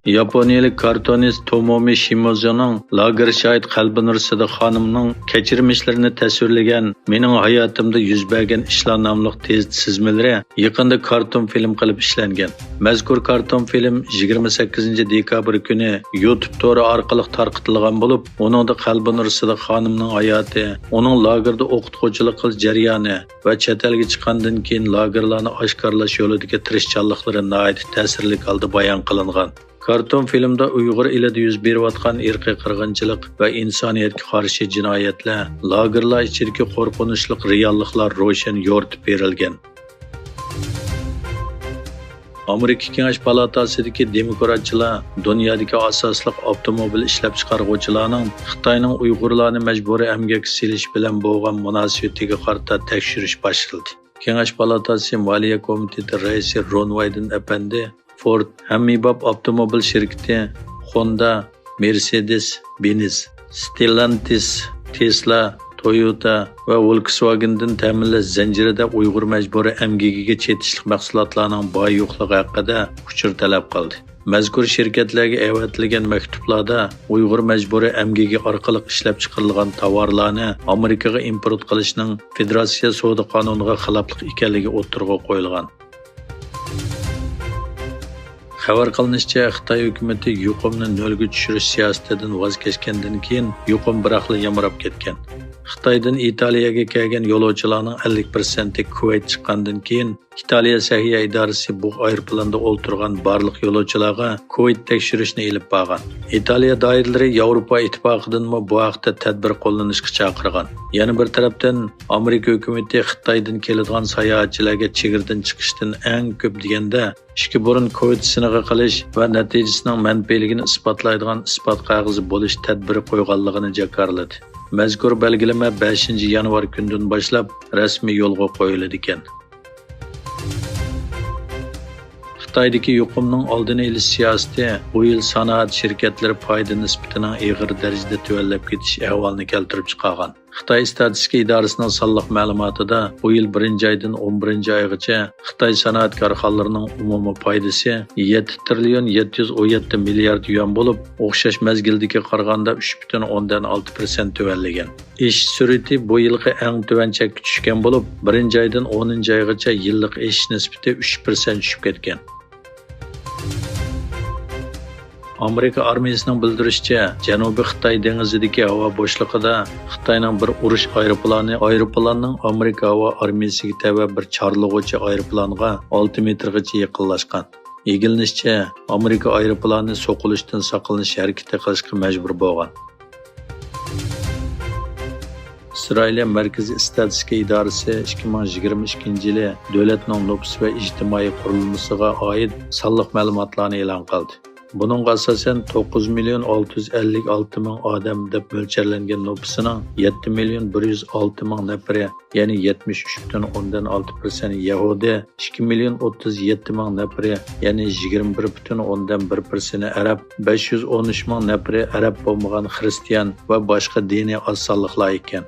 Yaponiyalik kartonist Tomomi Shimozuning Lager şahit qalbi nursida xonimning kechirmishlarini tasvirlagan Mening hayotimda yuz bergan ishlar nomli tez chizmalari yaqinda karton film qilib ishlangan. Mazkur karton film 28 dekabr kuni YouTube tori orqali tarqatilgan bo'lib, uningda qalbi nursida xonimning hayoti, uning lagerda o'qituvchilik qilish jarayoni va chet elga chiqqandan keyin lagerlarni oshkorlash yo'lidagi tirishchanliklari nihoyat ta'sirli holda bayon qilingan. Karton filmda Uyg'ur elida yuz berayotgan irqiy qirg'inchilik va insoniyatga qarshi jinoyatlar, lagerlar ichidagi qo'rqinchli realliklar ro'shan yo'ritib berilgan. Amerika Kengash palatasidagi demokratchilar dunyodagi asosli avtomobil ishlab chiqaruvchilarning Xitoyning Uyg'urlarni majburiy emgakka silish bilan bo'lgan munosabatiga qarata tekshirish boshlandi. Kengash palatasi Moliya komiteti raisi Ron Wyden apandi Ford, Hammibab avtomobil shirkati, Honda, Mercedes, Benz, Stellantis, Tesla, Toyota va Volkswagen'dan ta'minlash zanjirida Uyg'ur majburiy emgagiga chetishlik mahsulotlarning boy yo'qligi haqida uchur talab qildi. Mazkur shirkatlarga avatilgan maktublarda Uyg'ur majburiy emgagi orqali ishlab chiqarilgan tovarlarni Amerikaga import qilishning federatsiya savdo qonuniga xiloflik ekanligi o'tirg'a qo'yilgan. Xabar qilinishicha, Xitoy hukumati yuqumni nolga tushirish siyosatidan voz kechgandan keyin yuqum biroqli yamrab ketgan. Xitoydan Italiyaga kelgan yo'lovchilarning 50% Kuvayt chiqqandan keyin Italiya Sahiya idorasi bu aeroplanda o'ltirgan barliq yo'lovchilarga Kuvayt tekshirishni elib borgan. Italiya doiralari Yevropa ittifoqidan bu vaqtda tadbir qo'llanishga chaqirgan. Yana bir tarafdan Amerika hukumati Xitoydan keladigan sayohatchilarga chegirdan chiqishdan eng ko'p deganda ishki burun Kuvayt sinaga qilish va natijasining manfiligini isbotlaydigan isbot qog'ozi bo'lish tadbiri qo'yganligini jakarladi. Mazkur belgilama 5 yanvar kundan boshlab rasmiy yo'lga qo'yiladi ekan. Xitoydagi yuqumning oldini olish siyosati bu yil sanoat shirkatlari foyda nisbatining og'ir darajada tuvanlab ketish ahvolini keltirib chiqargan. Xitoy statistika idorasining sonliq ma'lumotida bu yil 1-oydan 11-oygacha Xitoy sanoat korxonalarining umumiy foydasi 7 trillion 717 milliard yuan bo'lib, o'xshash mazgildagi qaraganda 3.6% tuvanlagan. Ish sur'ati bu yilgi eng tuvan chekka tushgan bo'lib, 1-oydan 10-oygacha yillik ish nisbati 3% tushib ketgan. Amerika armiyasining bildirishicha, Janubiy Xitoy dengizidagi havo bo'shlig'ida Xitoyning bir urush aeroplanning Amerika havo armiyasiga tava bir chorlag'uvchi aeroplanga 6 metrgacha yaqinlashgan. Egilishicha, Amerika aeroplani so'qilishdan saqlanish harakati qilishga majbur bo'lgan. İsrail Markaziy statistika idorasi 2022-yili davlatning nüfus va ijtimoiy qurilmasiga oid sonliq ma'lumotlarni e'lon qildi. Buningga asosan 9.656.000 odam deb mo'ljallangan nüfusining 7.106.000 nafari, ya'ni 73.6% Yahudi, 2.037.000 nafari, ya'ni 21.1% Arab, 513.000 nafari Arab bo'lmagan Xristian va boshqa diniy oz sonliqlar ekan.